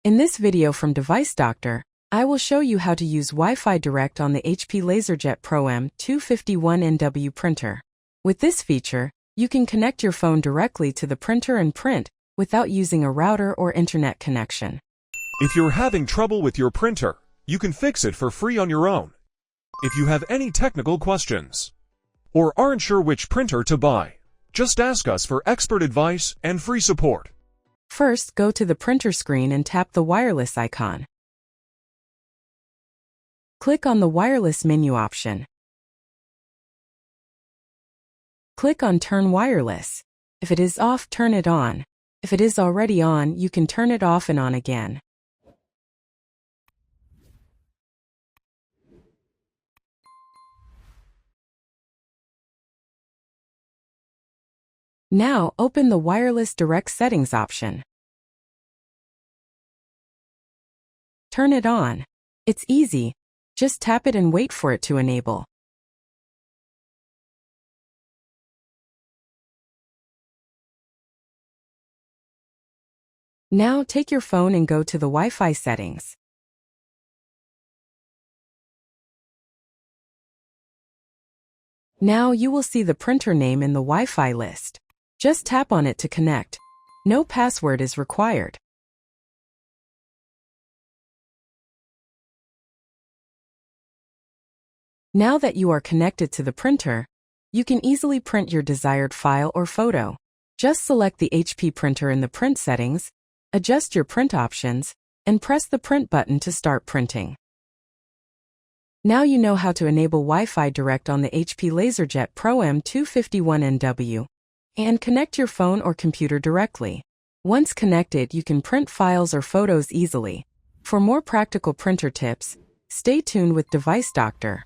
In this video from Device Doctor, I will show you how to use Wi-Fi Direct on the HP LaserJet Pro M251nw printer. With this feature, you can connect your phone directly to the printer and print without using a router or internet connection. If you're having trouble with your printer, you can fix it for free on your own. If you have any technical questions or aren't sure which printer to buy, just ask us for expert advice and free support. First, go to the printer screen and tap the wireless icon. Click on the wireless menu option. Click on Turn Wireless. If it is off, turn it on. If it is already on, you can turn it off and on again. Now, open the Wireless Direct Settings option. Turn it on. It's easy. Just tap it and wait for it to enable. Now, take your phone and go to the Wi-Fi settings. Now you will see the printer name in the Wi-Fi list. Just tap on it to connect. No password is required. Now that you are connected to the printer, you can easily print your desired file or photo. Just select the HP printer in the print settings, adjust your print options, and press the print button to start printing. Now you know how to enable Wi-Fi Direct on the HP LaserJet Pro M251nw and connect your phone or computer directly. Once connected, you can print files or photos easily. For more practical printer tips, stay tuned with Device Doctor.